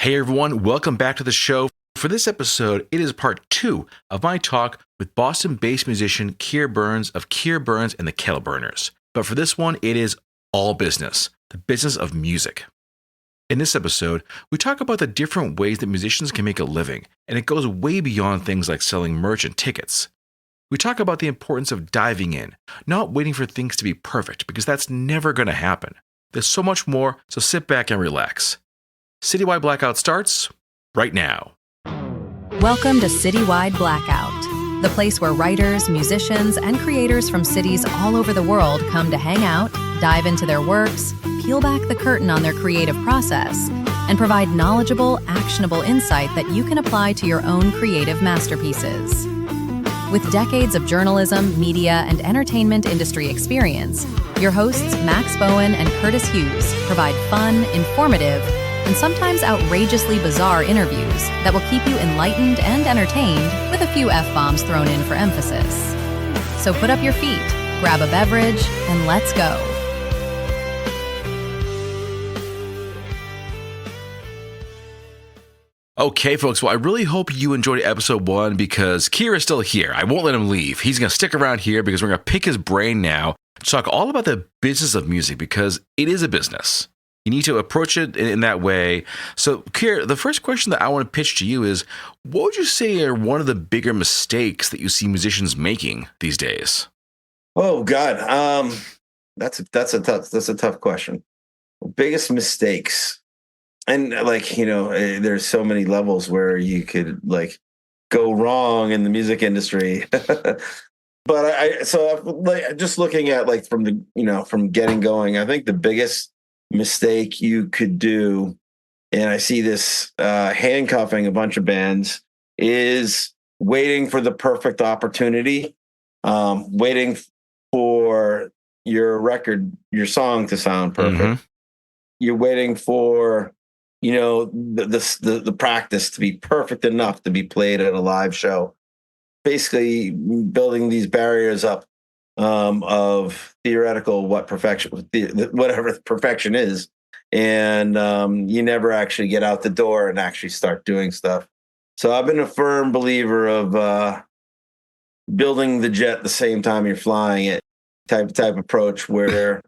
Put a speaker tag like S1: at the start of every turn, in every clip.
S1: Hey everyone, welcome back to the show. For this episode, it is part 2 of my talk with Boston-based musician Kier Byrnes of Kier, Byrnes and the Kettle Burners. But for this one, it is all business, the business of music. In this episode, we talk about the different ways that musicians can make a living, and it goes way beyond things like selling merch and tickets. We talk about the importance of diving in, not waiting for things to be perfect, because that's never going to happen. There's so much more, so sit back and relax. Citywide Blackout starts right now.
S2: Welcome to Citywide Blackout, the place where writers, musicians, and creators from cities all over the world come to hang out, dive into their works, peel back the curtain on their creative process, and provide knowledgeable, actionable insight that you can apply to your own creative masterpieces. With decades of journalism, media, and entertainment industry experience, your hosts Max Bowen and Curtis Hughes provide fun, informative, and sometimes outrageously bizarre interviews that will keep you enlightened and entertained with a few F-bombs thrown in for emphasis. So put up your feet, grab a beverage, and let's go.
S1: Okay, folks, well, I really hope you enjoyed episode 1 because Kier is still here. I won't let him leave. He's going to stick around here because we're going to pick his brain now to talk all about the business of music because it is a business. You need to approach it in that way. So, Kier, the first question that I want to pitch to you is, what would you say are one of the bigger mistakes that you see musicians making these days?
S3: Oh God, that's a tough question. Biggest mistakes, and there's so many levels where you could go wrong in the music industry. But just looking at from getting going, I think the biggest mistake you could do, and I see this handcuffing a bunch of bands, is waiting for the perfect opportunity, waiting for your song to sound perfect. Mm-hmm. You're waiting for the practice to be perfect enough to be played at a live show. Basically, building these barriers up of theoretical whatever perfection is, and you never actually get out the door and actually start doing stuff. So I've been a firm believer of building the jet the same time you're flying it, type approach where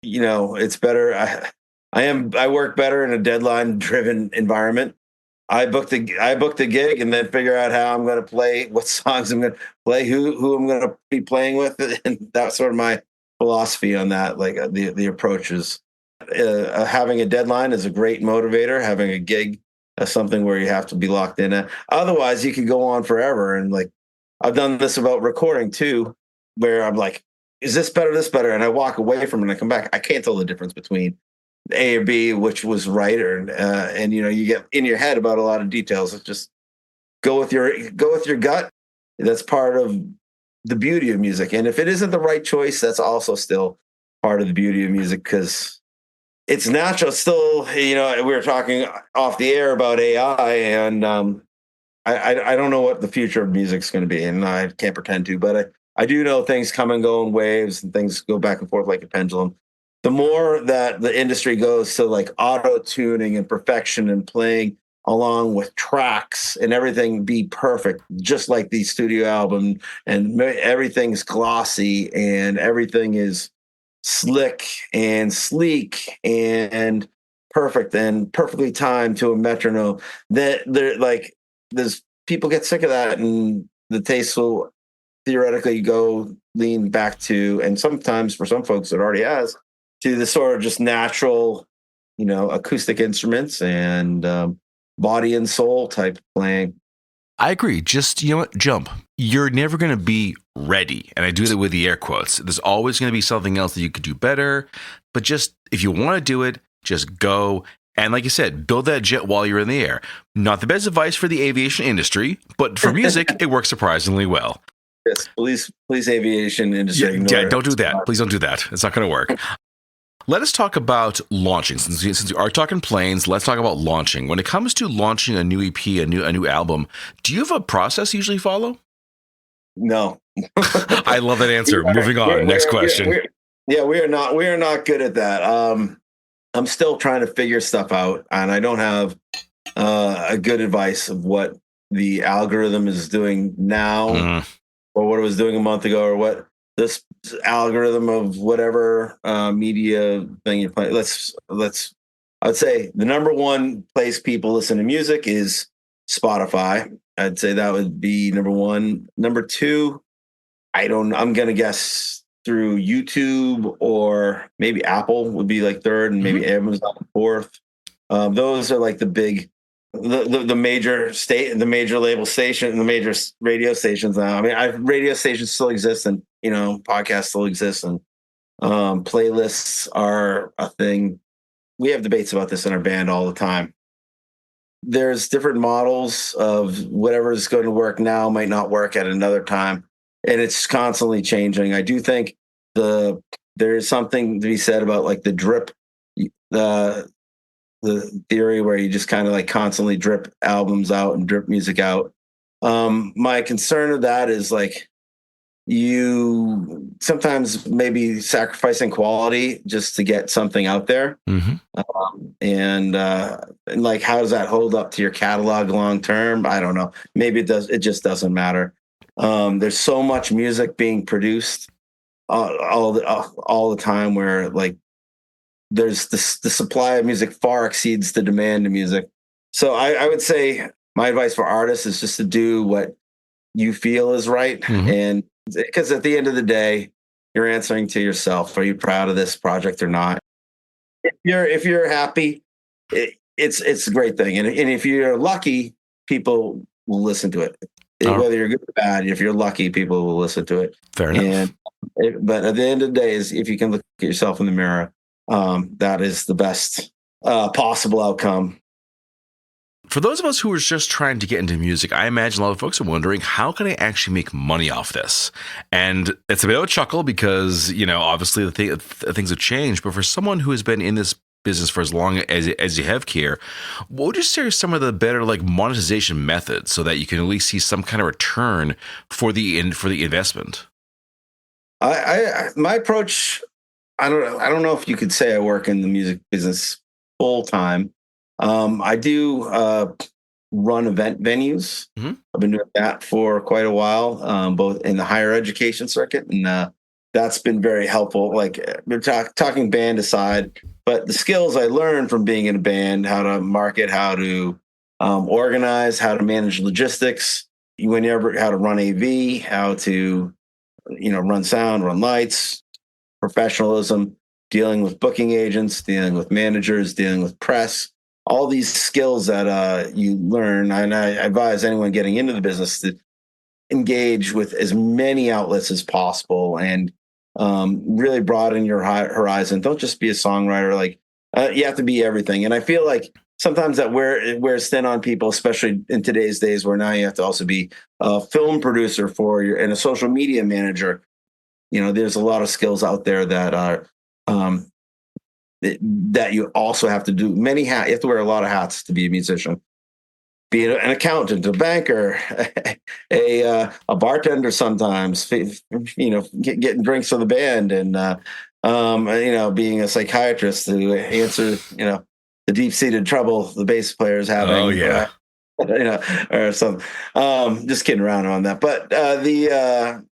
S3: it's better. I work better in a deadline driven environment. I book the gig and then figure out how I'm going to play, what songs I'm going to play, who I'm going to be playing with, and that's sort of my philosophy on that. Like the approach is having a deadline is a great motivator. Having a gig is something where you have to be locked in. Otherwise, you could go on forever. And I've done this about recording too, where I'm like, is this better? This better? And I walk away from it and I come back. I can't tell the difference between A or B, which was right, and you get in your head about a lot of details. It's just go with your gut. That's part of the beauty of music. And if it isn't the right choice, that's also still part of the beauty of music because it's natural. Still, we were talking off the air about AI, and I don't know what the future of music is going to be, and I can't pretend to, but I do know things come and go in waves, and things go back and forth like a pendulum. The more that the industry goes to auto tuning and perfection and playing along with tracks and everything be perfect, just like the studio album, and everything's glossy and everything is slick and sleek and perfect and perfectly timed to a metronome, that there's people get sick of that, and the taste will theoretically lean back to, and sometimes for some folks it already has, to the sort of just natural, acoustic instruments and body and soul type playing.
S1: I agree. Just, jump. You're never going to be ready. And I do that with the air quotes. There's always going to be something else that you could do better. But just, if you want to do it, just go. And like you said, build that jet while you're in the air. Not the best advice for the aviation industry, but for music, it works surprisingly well.
S3: Yes, please aviation industry.
S1: Yeah, don't do that. Please don't do that. It's not going to work. Let us talk about launching. Since we are talking planes, let's talk about launching. When it comes to launching a new EP, a new album, do you have a process you usually follow?
S3: No.
S1: I love that answer. Moving on. Next question.
S3: We are not good at that. I'm still trying to figure stuff out, and I don't have a good advice of what the algorithm is doing now, or what it was doing a month ago, or what this algorithm of whatever media thing you're playing. I'd say the number one place people listen to music is Spotify. I'd say that would be number one. Number two, I'm going to guess through YouTube, or maybe Apple would be like third, and maybe Amazon fourth. Those are like the big, the major state, the major label station, the major radio stations now. I mean, radio stations still exist, and podcasts still exist, and playlists are a thing. We have debates about this in our band all the time. There's different models of whatever is going to work now might not work at another time, and it's constantly changing. I do think there is something to be said about like the drip, the theory where you just kind of like constantly drip albums out and drip music out. My concern of that is like you sometimes maybe sacrificing quality just to get something out there. And like, how does that hold up to your catalog long term? I don't know. Maybe it does. It just doesn't matter. There's so much music being produced all the time where like there's the supply of music far exceeds the demand of music. So I would say my advice for artists is just to do what you feel is right. And because at the end of the day, you're answering to yourself. Are you proud of this project or not? If you're happy, it's a great thing. And if you're lucky, people will listen to it. Whether you're good or bad, if you're lucky, people will listen to it.
S1: Fair enough.
S3: But at the end of the day, is if you can look at yourself in the mirror, that is the best possible outcome.
S1: For those of us who are just trying to get into music, I imagine a lot of folks are wondering, how can I actually make money off this? And it's a bit of a chuckle because, obviously things have changed. But for someone who has been in this business for as long as you have, Kier, what would you say are some of the better like monetization methods so that you can at least see some kind of return for the investment?
S3: My approach, I don't know if you could say I work in the music business full time. I do run event venues. I've been doing that for quite a while, both in the higher education circuit, and that's been very helpful. Like we're talking band aside, but the skills I learned from being in a band, how to market, how to organize, how to manage logistics, how to run AV, how to run sound, run lights, professionalism, dealing with booking agents, dealing with managers, dealing with press. All these skills that you learn, and I advise anyone getting into the business to engage with as many outlets as possible and really broaden your horizon. Don't just be a songwriter. Like you have to be everything. And I feel like sometimes that wears thin on people, especially in today's days where now you have to also be a film producer and a social media manager. There's a lot of skills out there that are that you also have to do many hats. You have to wear a lot of hats to be a musician. Be an accountant, a banker, a bartender sometimes, getting drinks for the band, and being a psychiatrist to answer, the deep-seated trouble the bass player is having.
S1: Oh yeah,
S3: or something. Just kidding around on that, but it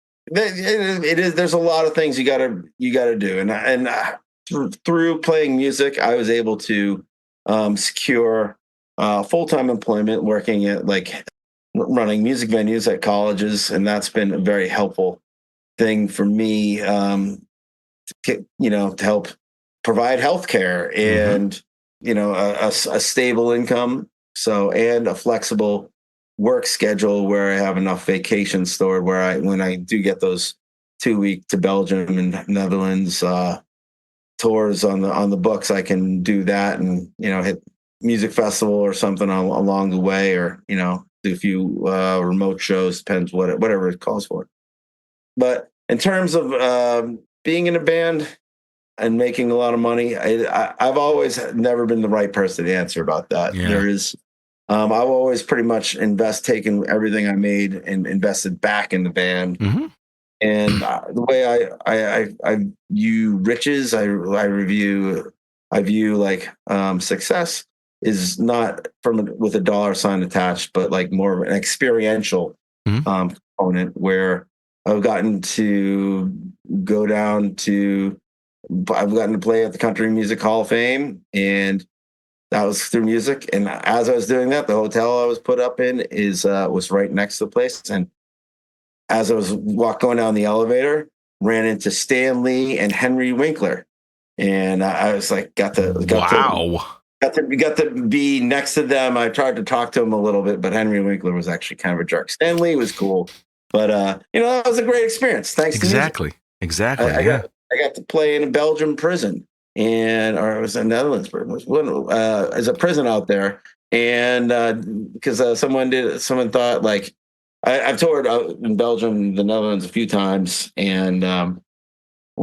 S3: is. There's a lot of things you gotta do, and through playing music, I was able to secure full-time employment working at like running music venues at colleges. And that's been a very helpful thing for me, to help provide healthcare and, a stable income. And a flexible work schedule where I have enough vacation stored where when I do get those 2-week to Belgium and Netherlands, tours on the books, I can do that and hit music festival or something along the way, or do a few remote shows, depends whatever it calls for. But in terms of being in a band and making a lot of money, I've always never been the right person to answer about that. There is I've always pretty much taken everything I made and invested back in the band. And the way I view riches, I view like success is not with a dollar sign attached, but like more of an experiential component where I've gotten to go down to, I've gotten to play at the Country Music Hall of Fame, and that was through music. And as I was doing that, the hotel I was put up in was right next to the place. And as I was going down the elevator, ran into Stan Lee and Henry Winkler, and I was like, got to be next to them. I tried to talk to him a little bit, but Henry Winkler was actually kind of a jerk. Stan Lee was cool, but that was a great experience. Thanks to music.
S1: Exactly.
S3: I got to play in a Belgian prison, or it was a Netherlands prison. It was as a prison out there, and because someone thought like I've toured out in Belgium, the Netherlands a few times, and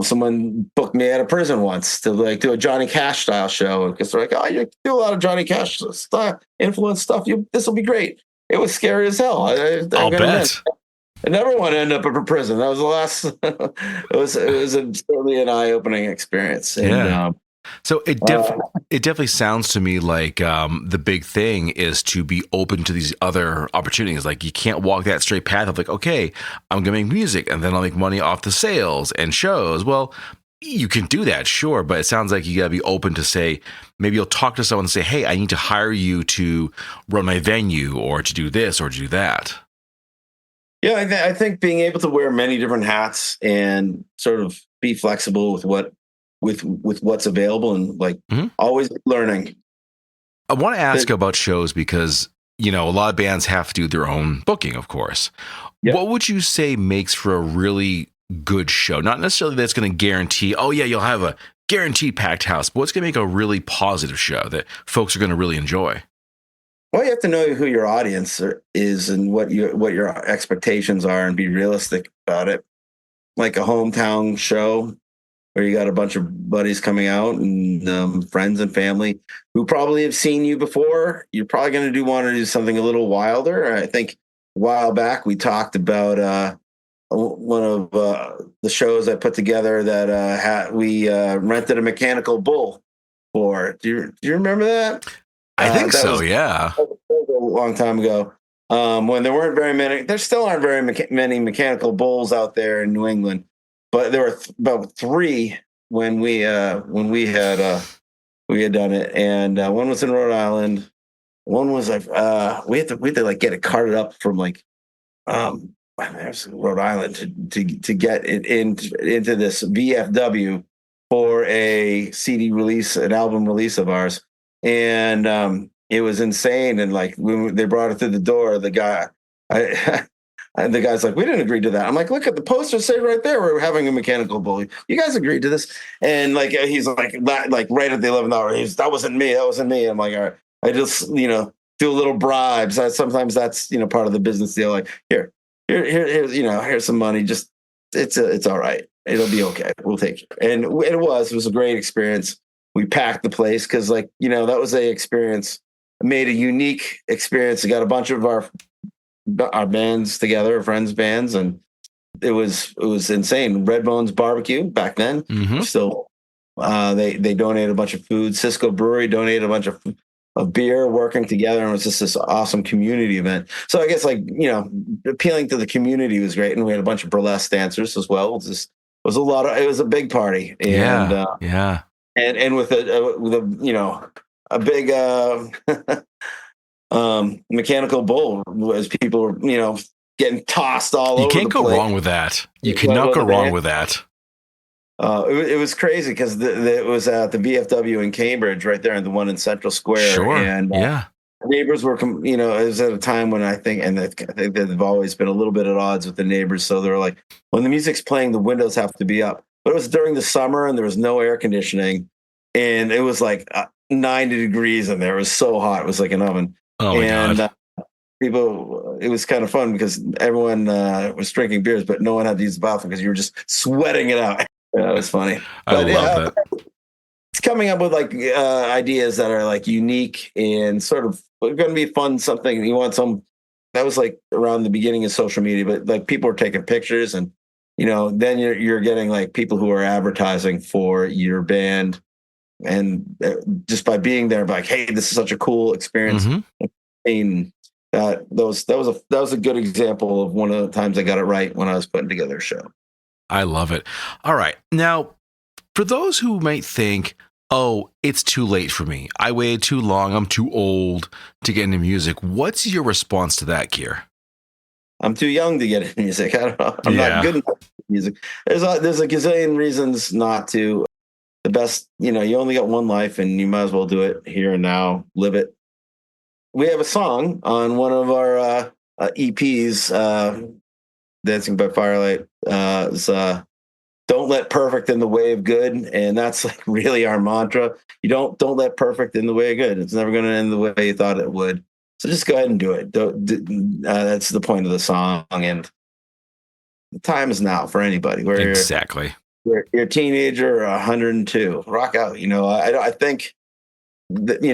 S3: someone booked me out of prison once to like do a Johnny Cash style show because they're like, "Oh, you do a lot of Johnny Cash style influence stuff. This will be great." It was scary as hell.
S1: I'll bet.
S3: I never want to end up in prison. That was the last. it was certainly an eye-opening experience. And,
S1: so it definitely sounds to me like the big thing is to be open to these other opportunities. Like you can't walk that straight path of like, okay, I'm gonna make music and then I'll make money off the sales and shows. Well, you can do that, sure, but it sounds like you gotta be open to say, maybe you'll talk to someone and say, hey, I need to hire you to run my venue or to do this or to do that.
S3: Yeah, I think being able to wear many different hats and sort of be flexible with what's available and like always learning.
S1: I want to ask about shows because, a lot of bands have to do their own booking, of course. Yep. What would you say makes for a really good show? Not necessarily that's going to guarantee, oh yeah, you'll have a guaranteed packed house, but what's going to make a really positive show that folks are going to really enjoy?
S3: Well, you have to know who your audience is and what your expectations are and be realistic about it. Like a hometown show where you got a bunch of buddies coming out and friends and family who probably have seen you before. You're probably going to want to do something a little wilder. I think a while back we talked about one of the shows I put together that we rented a mechanical bull for. Do you remember that?
S1: I think so, yeah.
S3: A long time ago, when there weren't very many. There still aren't very many mechanical bulls out there in New England, but there were about 3 when we had done it, and one was in Rhode Island. One was like we had to like get it carted up from like Rhode Island to get it into this VFW for a CD release, an album release of ours. And it was insane. And like when they brought it through the door, the guy's like, we didn't agree to that. I'm like, look at the poster, say right there, we're having a mechanical bull. You guys agreed to this. And like he's like right at the 11th hour, that wasn't me. I'm like, all right, I just do a little bribes. Sometimes that's part of the business deal. Like here's some money. Just it's all right. It'll be okay. We'll take it. And it was a great experience. We packed the place because, that was a experience. It made a unique experience. We got a bunch of our bands together, friends' bands, and it was insane. Red Bones Barbecue back then. Still, they donated a bunch of food. Cisco Brewery donated a bunch of beer. Working together, and it was just this awesome community event. So I guess appealing to the community was great, and we had a bunch of burlesque dancers as well. It was a big party. And,
S1: yeah.
S3: And with a big mechanical bull as people were getting tossed all over.
S1: You can't go wrong with that. You cannot go wrong with that.
S3: It was crazy because it was at the VFW in Cambridge, right there, and the one in Central Square.
S1: Sure.
S3: And neighbors were, it was at a time when I think they've always been a little bit at odds with the neighbors. So they're like, when the music's playing, the windows have to be up. But it was during the summer and there was no air conditioning, and it was like 90 degrees in there. It was so hot. It was like an oven.
S1: Oh my God.
S3: People, it was kind of fun because everyone was drinking beers, but no one had to use the bathroom because you were just sweating it out. Yeah, it was funny.
S1: I love that.
S3: It's coming up with ideas that are unique and sort of going to be fun. Something you want that was around the beginning of social media, but people were taking pictures and, then you're getting people who are advertising for your band and just by being there, like, hey, this is such a cool experience.
S1: Hmm.
S3: And that was a good example of one of the times I got it right when I was putting together a show.
S1: I love it. All right. Now, for those who might think, oh, it's too late for me. I waited too long. I'm too old to get into music. What's your response to that, Kier?
S3: I'm too young to get into music. I don't know. I'm
S1: Yeah.
S3: not good enough at music. There's a gazillion reasons not to. The best, you only got one life, and you might as well do it here and now. Live it. We have a song on one of our EPs, Dancing by Firelight. Don't let perfect in the way of good, and that's like really our mantra. You don't let perfect in the way of good. It's never going to end the way you thought it would. So just go ahead and do it. That's the point of the song, and the time is now for anybody.
S1: Exactly.
S3: You're a teenager or 102. Rock out. I think that we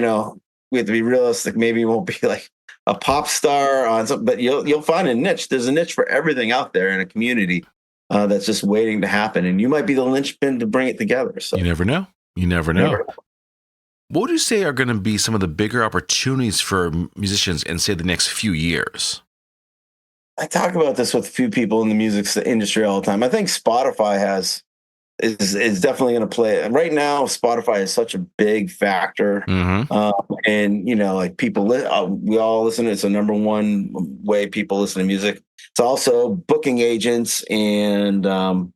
S3: have to be realistic. Maybe you won't be like a pop star on something, but you'll find a niche. There's a niche for everything out there in a community. That's just waiting to happen, and you might be the linchpin to bring it together. So
S1: you never know. What would you say are going to be some of the bigger opportunities for musicians in, say, the next few years?
S3: I talk about this with a few people in the music industry all the time. I think Spotify is definitely going to play. Right now, Spotify is such a big factor, and like people, we all listen. It's the number one way people listen to music. It's also booking agents and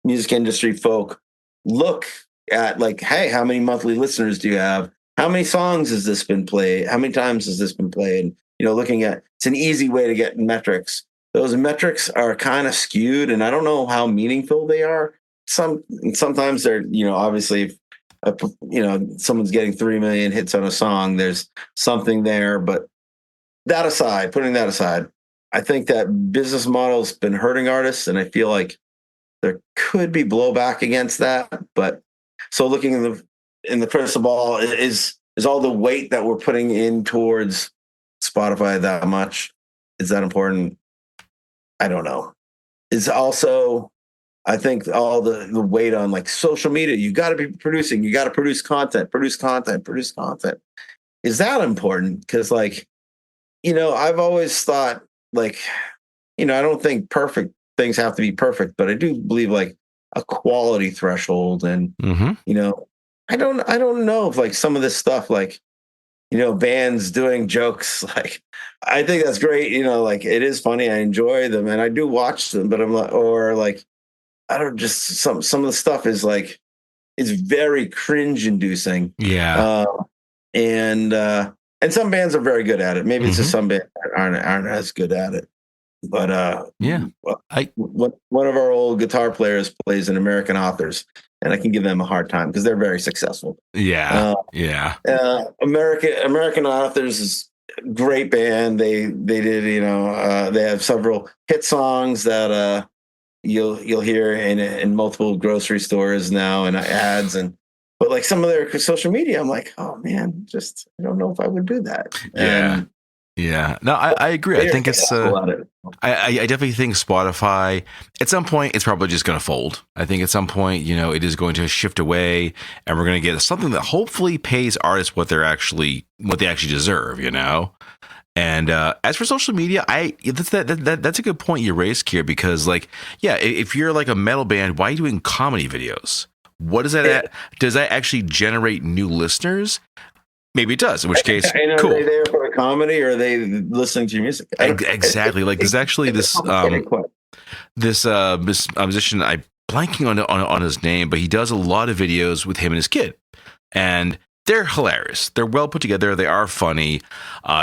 S3: music industry folk look at like, hey, how many monthly listeners do you have? How many songs has this been played? How many times has this been played? Looking at, it's an easy way to get metrics. Those metrics are kind of skewed, and I don't know how meaningful they are. Sometimes they're, obviously, if, someone's getting 3 million hits on a song, there's something there. But putting that aside, I think that business model's been hurting artists, and I feel like there could be blowback against that. But so looking in the crystal ball, is all the weight that we're putting in towards Spotify that much? Is that important? I don't know. It's also, I think, all the weight on like social media. You got to be producing. You got to produce content. Is that important? Because I've always thought I don't think perfect things have to be perfect, but I do believe like a quality threshold. And I don't know if like some of this stuff bands doing jokes, I think that's great. It is funny. I enjoy them and I do watch them, but I'm like, or like, I don't just some of the stuff is like, it's very cringe inducing.
S1: Yeah.
S3: And some bands are very good at it. Maybe it's just some bands aren't as good at it. But one of our old guitar players plays in American Authors, and I can give them a hard time because they're very successful.
S1: Yeah.
S3: American Authors is a great band. They did, they have several hit songs that you'll hear in multiple grocery stores now and ads, but like some of their social media, I'm like, oh man, I don't know if I would do that.
S1: Yeah. No, I agree. I think it's I definitely think Spotify at some point it's probably just going to fold. I think at some point, it is going to shift away, and we're going to get something that hopefully pays artists what they actually deserve. And as for social media, that's a good point you raised here, because if you're like a metal band, why are you doing comedy videos? What is that? Does that actually generate new listeners? Maybe it does, in which case,
S3: and
S1: cool.
S3: Are they there for a comedy, or are they listening to your music?
S1: Exactly. Like there's actually this musician, I'm blanking on his name, but he does a lot of videos with him and his kid, and they're hilarious. They're well put together. They are funny,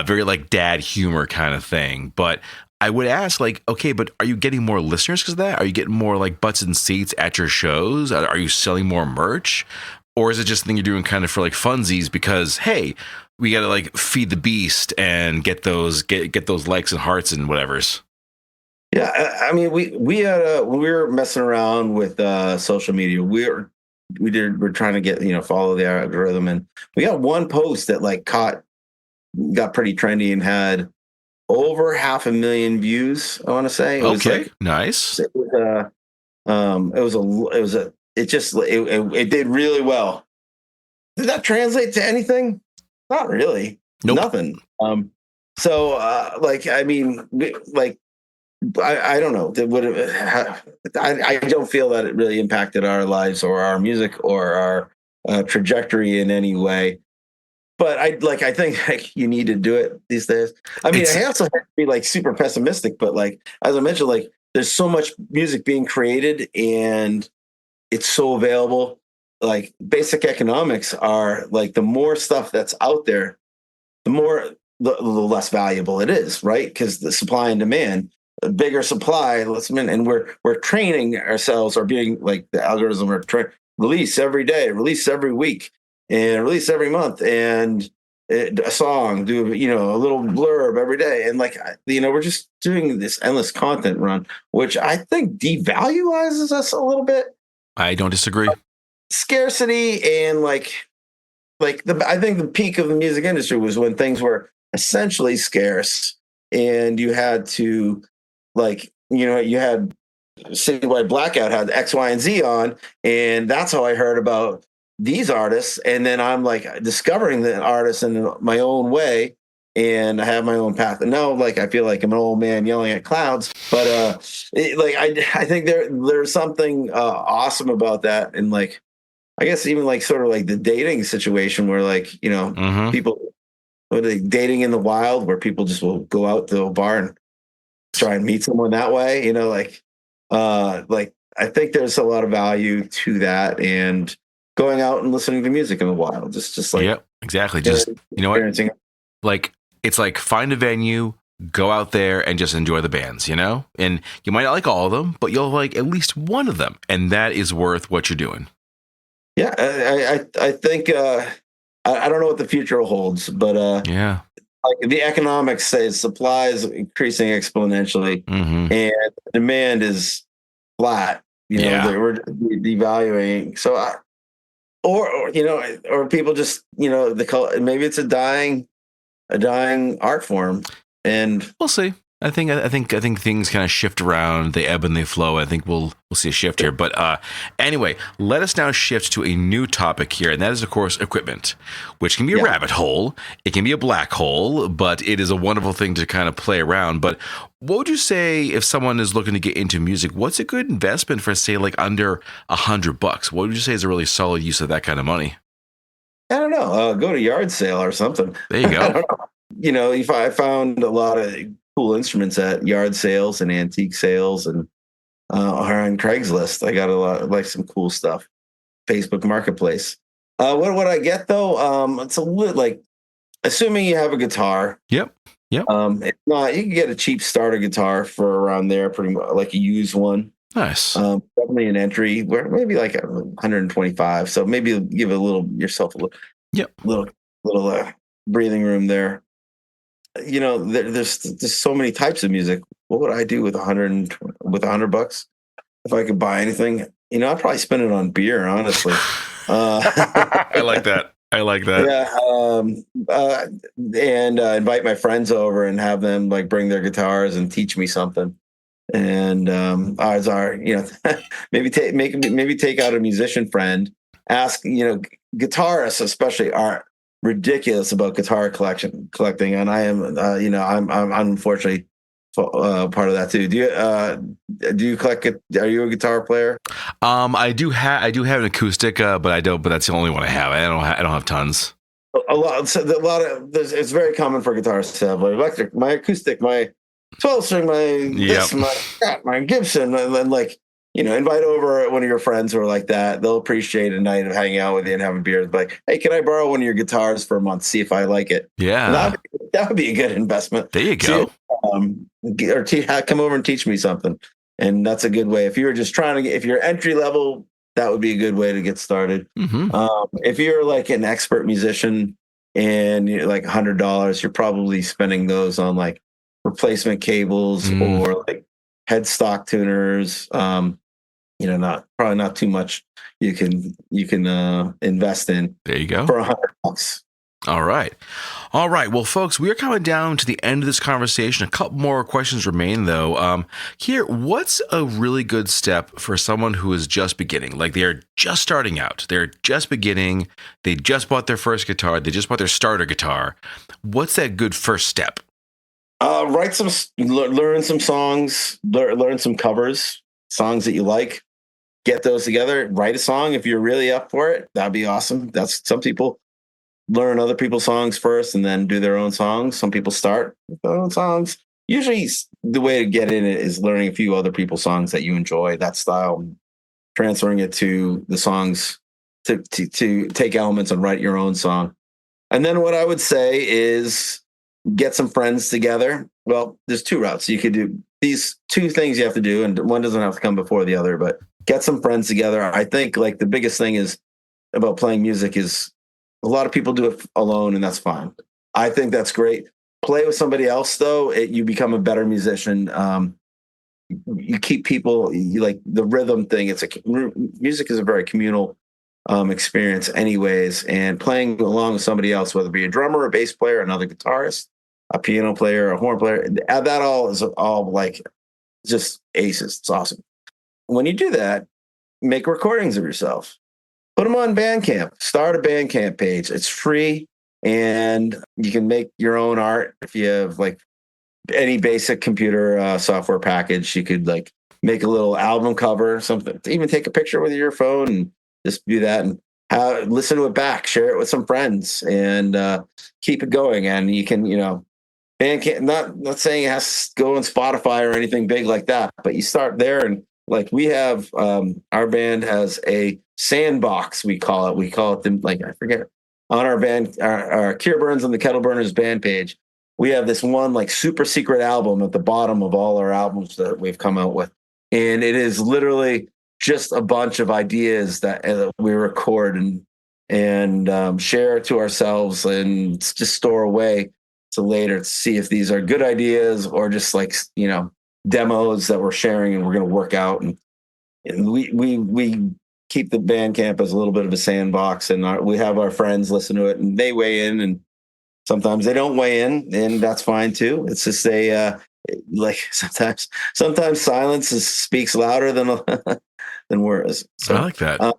S1: very like dad humor kind of thing. But I would ask, okay, but are you getting more listeners because of that? Are you getting more like butts and seats at your shows? Are you selling more merch? Or is it just a thing you're doing kind of for like funsies because, hey, we got to like feed the beast and get those likes and hearts and whatever's?
S3: Yeah, I mean, we were messing around with social media. We're trying to get follow the algorithm, and we got one post that got pretty trendy and had over 500,000 views. I want to say.
S1: Nice.
S3: It did really well. Did that translate to anything? Not really.
S1: Nope.
S3: Nothing. Like, I mean, like, I don't know. I don't feel that it really impacted our lives or our music or our trajectory in any way. But I think like you need to do it these days. I mean, I also have to be like super pessimistic, but like as I mentioned, like there's so much music being created and it's so available. Like basic economics are like the more stuff that's out there, the less valuable it is, right? Because the supply and demand, a bigger supply, and we're training ourselves, or being like the algorithm are release every day, release every week, and release every month, and a song, do a little blurb every day, and like we're just doing this endless content run, which I think devaluizes us a little bit.
S1: I don't disagree.
S3: Scarcity and I think the peak of the music industry was when things were essentially scarce, and you had to you had Citywide Blackout had X, Y, and Z on, and that's how I heard about these artists. And then I'm like discovering the artists in my own way, and I have my own path. And now, like, I feel like I'm an old man yelling at clouds, but I think there's something awesome about that, and like I guess even like sort of like the dating situation where people are they dating in the wild, where people just will go out to a bar and try and meet someone that way. I think there's a lot of value to that, and going out and listening to music in the wild, just like
S1: yep, exactly. Just what, like it's like find a venue, go out there and just enjoy the bands, and you might not like all of them, but you'll like at least one of them, and that is worth what you're doing.
S3: Yeah, I think I don't know what the future holds, but
S1: yeah,
S3: like the economics says supply is increasing exponentially, and demand is flat. We're devaluing. So, or people just maybe it's a dying art form, and
S1: we'll see. I think things kind of shift around. They ebb and they flow. I think we'll see a shift here. But anyway, let us now shift to a new topic here, and that is, of course, equipment, which can be a rabbit hole. It can be a black hole, but it is a wonderful thing to kind of play around. But what would you say if someone is looking to get into music? What's a good investment for, say, like under $100? What would you say is a really solid use of that kind of money?
S3: I don't know. Go to yard sale or something.
S1: There you go.
S3: If I found a lot of cool instruments at yard sales and antique sales, and on Craigslist, I got a lot like some cool stuff. Facebook Marketplace. What would I get though? It's a little like, assuming you have a guitar.
S1: Yep.
S3: If not, you can get a cheap starter guitar for around there, pretty much like a used one.
S1: Nice.
S3: Definitely an entry, where maybe like 125. So maybe give yourself a little breathing room there. There's so many types of music. What would I do with $100 if I could buy anything? I'd probably spend it on beer, honestly.
S1: I like that.
S3: Yeah. And invite my friends over and have them like bring their guitars and teach me something. And odds are, maybe take out a musician friend. Ask, guitarists especially are ridiculous about guitar collecting, and I am, I'm unfortunately part of that too. Do you collect? Are you a guitar player?
S1: I do have an acoustic, but I don't. But that's the only one I have. I don't have tons.
S3: It's very common for guitarists to have like electric, my acoustic, my 12-string, my Gibson, and then invite over one of your friends who are like that. They'll appreciate a night of hanging out with you and having beers. Like, hey, can I borrow one of your guitars for a month? See if I like it.
S1: Yeah,
S3: that would be a good investment.
S1: There you go.
S3: Come over and teach me something, and that's a good way. If you were just trying to, if you're entry level, that would be a good way to get started. If you're like an expert musician and you're like $100, you're probably spending those on like replacement cables or like headstock tuners. Probably not too much you can invest in.
S1: There you go.
S3: For $100.
S1: All right. All right. Well, folks, we are coming down to the end of this conversation. A couple more questions remain, though. Here, what's a really good step for someone who is just beginning? Like they're just starting out, they're just beginning, they just bought their first guitar, they just bought their starter guitar. What's that good first step?
S3: Learn some songs, learn some covers, songs that you like. Get those together. Write a song if you're really up for it. That'd be awesome. That's some people learn other people's songs first and then do their own songs. Some people start with their own songs. Usually the way to get in it is learning a few other people's songs that you enjoy, that style, transferring it to the songs to take elements and write your own song. And then what I would say is get some friends together. Well, there's two routes. You could do these two things you have to do, and one doesn't have to come before the other, but get some friends together. I think like the biggest thing is about playing music is a lot of people do it alone, and that's fine. I think that's great. Play with somebody else, though. You become a better musician. You keep people. You like the rhythm thing. Music is a very communal experience, anyways. And playing along with somebody else, whether it be a drummer, a bass player, another guitarist, a piano player, a horn player, that all is all like just aces. It's awesome. When you do that, make recordings of yourself. Put them on Bandcamp. Start a Bandcamp page. It's free, and you can make your own art. If you have like any basic computer software package, you could like make a little album cover, something. Even take a picture with your phone and just do that, and listen to it back. Share it with some friends, and keep it going. And you can, Bandcamp. Not saying it has to go on Spotify or anything big like that, but you start there. And like we have, our band has a sandbox, we call it. We call it I forget, on our band, our Kier Byrnes and the Kettle Burners band page. We have this one like super secret album at the bottom of all our albums that we've come out with. And it is literally just a bunch of ideas that we record and share to ourselves and just store away to later to see if these are good ideas or just like, demos that we're sharing and we're going to work out. And we keep the Bandcamp as a little bit of a sandbox, and we have our friends listen to it and they weigh in, and sometimes they don't weigh in, and that's fine too. It's just like sometimes silence speaks louder than words. So,
S1: I like that.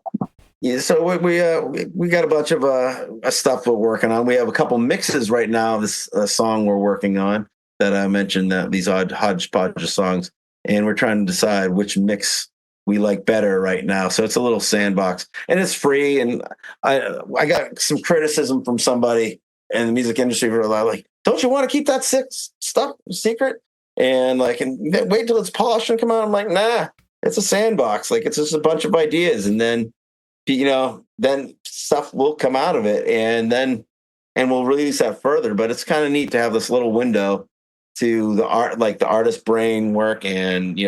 S3: Yeah, so we got a bunch of stuff we're working on. We have a couple mixes right now. This song we're working on that I mentioned, these odd hodgepodge of songs, and we're trying to decide which mix we like better right now. So it's a little sandbox, and it's free. And I got some criticism from somebody in the music industry for like, don't you want to keep that stuff secret? And like, and wait till it's polished and come out. I'm like, nah, it's a sandbox. Like it's just a bunch of ideas, and then then stuff will come out of it, and we'll release that further. But it's kind of neat to have this little window to the art, like the artist brain work, and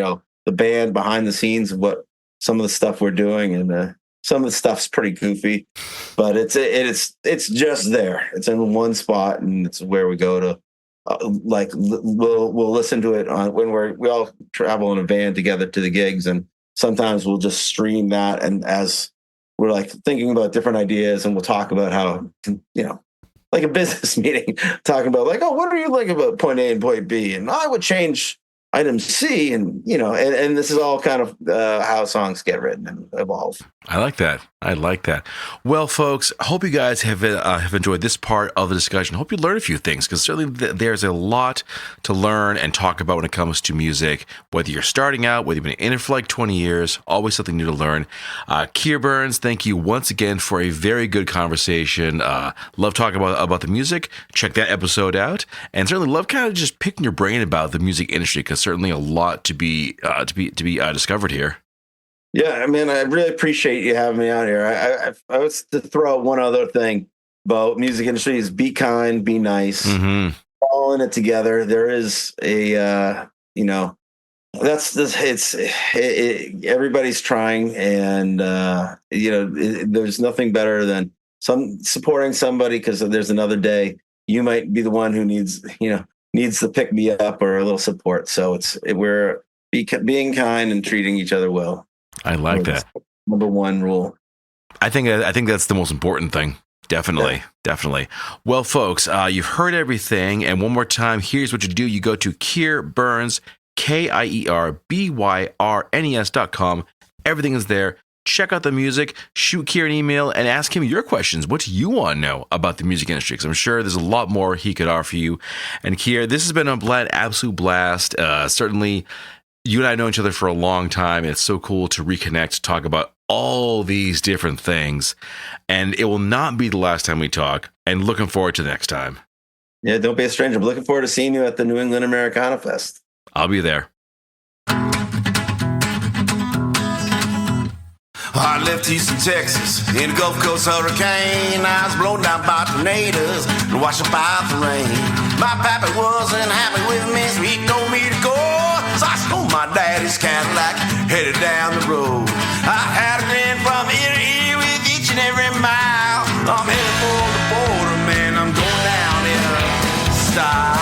S3: the band behind the scenes of what some of the stuff we're doing, and some of the stuff's pretty goofy, but it's just there. It's in one spot, and it's where we go to we'll listen to it on when we all travel in a van together to the gigs, and sometimes we'll just stream that, and as we're like thinking about different ideas, and we'll talk about how like a business meeting, talking about like, oh, what do you like about point A and point B? And I would change item C, and and this is all kind of how songs get written and evolve.
S1: I like that. Well, folks, I hope you guys have enjoyed this part of the discussion. I hope you learned a few things, because certainly there's a lot to learn and talk about when it comes to music. Whether you're starting out, whether you've been in it for like 20 years, always something new to learn. Kier Byrnes, thank you once again for a very good conversation. Love talking about the music. Check that episode out, and certainly love kind of just picking your brain about the music industry, because certainly a lot to be discovered here.
S3: Yeah, I mean, I really appreciate you having me out here. I was to throw out one other thing about music industry is be kind, be nice, all in it together. There is everybody's trying, and there's nothing better than supporting somebody, because there's another day you might be the one who needs to pick me up or a little support. So we're being kind and treating each other well.
S1: I like that.
S3: Number one rule.
S1: I think that's the most important thing. Definitely. Well, folks, you've heard everything. And one more time, here's what you do. You go to Kier Byrnes, KIERBYRNES.com. Everything is there. Check out the music, shoot Kier an email, and ask him your questions. What do you want to know about the music industry? Because I'm sure there's a lot more he could offer you. And Kier, this has been a absolute blast. Certainly, you and I know each other for a long time. It's so cool to reconnect, talk about all these different things. And it will not be the last time we talk. And looking forward to the next time.
S3: Yeah, don't be a stranger. I'm looking forward to seeing you at the New England Americana Fest.
S1: I'll be there.
S4: I left Houston, Texas, in the Gulf Coast hurricane. I was blown down by tornadoes and washed up by the rain. My pappy wasn't happy with me, so he told me to go. So I stole my daddy's Cadillac, headed down the road. I had a grin from ear to ear with each and every mile. I'm headed for the border, man, I'm going down in style.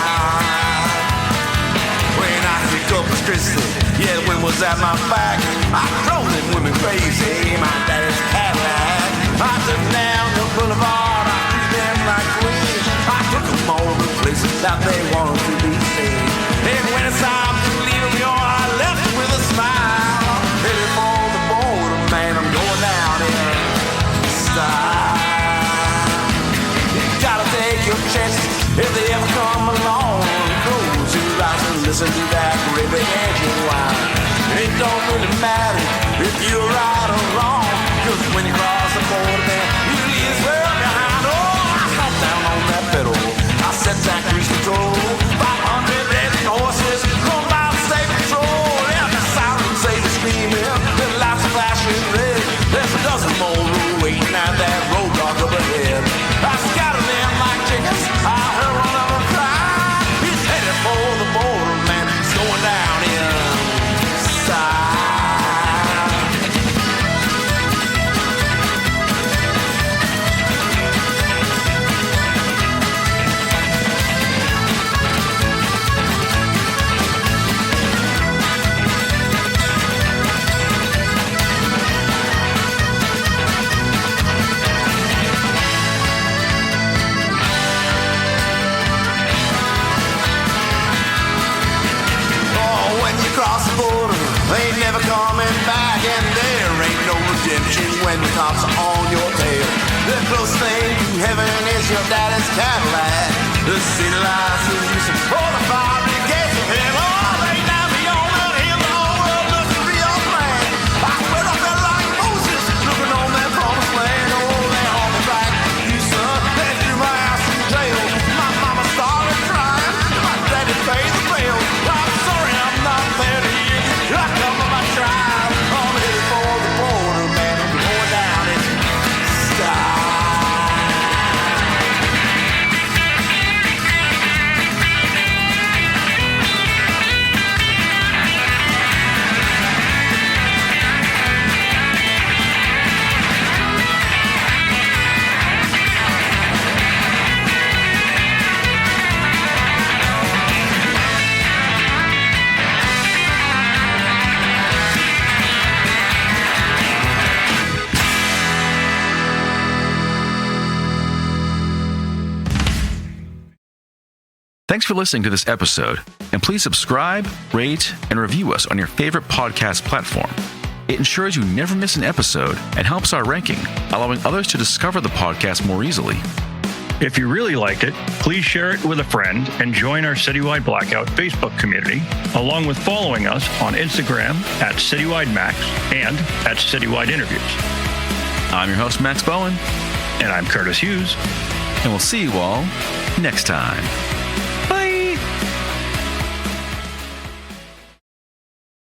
S4: When I picked up was Christy, yeah, the wind was at my back. I drove them women crazy, my daddy's Cadillac. I took them down the boulevard, I treated them like queens. I took them all the places that they wanted to be seen. And when it's time to leave them, I left them with a smile. Headed for the border, man, I'm going down in style. You gotta take your chances if they ever come along. Close your eyes and listen to that river engine whine. It don't really matter if you're right or wrong, cause when you cross the border, man, you leave this world behind. Oh, I stomped down on that pedal, I set that cruise control. 500 dead horses going by the state patrol. And the sirens say they're screaming, the lights are flashing red. There's a dozen more waiting at that road dog up ahead. I scattered them like chickens, I heard one of them cry. He's headed for the border, man, he's going down in style. Cross the border, they ain't never coming back, and there ain't no redemption when the cops are on your tail. The closest thing to heaven is your daddy's Cadillac. The city license you support the fire gates of heaven. Oh, they down beyond that hill, the whole world looks to be your plan. I went up there like Moses, looking on that promised land. Oh, they hauled me back, you son, they threw my ass in jail. My mama started crying, my daddy paid the bill. I'm sorry, I'm not there to hear you. I come to my tribe. I'm headed for the border, man. I'm going down in style.
S1: Thanks for listening to this episode, and please subscribe, rate, and review us on your favorite podcast platform. It ensures you never miss an episode and helps our ranking, allowing others to discover the podcast more easily.
S5: If you really liked it, please share it with a friend and join our Citywide Blackout Facebook community, along with following us on Instagram at CitywideMax and at Citywide Interviews.
S1: I'm your host, Max Bowen,
S5: And I'm Curtis Hughes.
S1: and we'll see you all next time.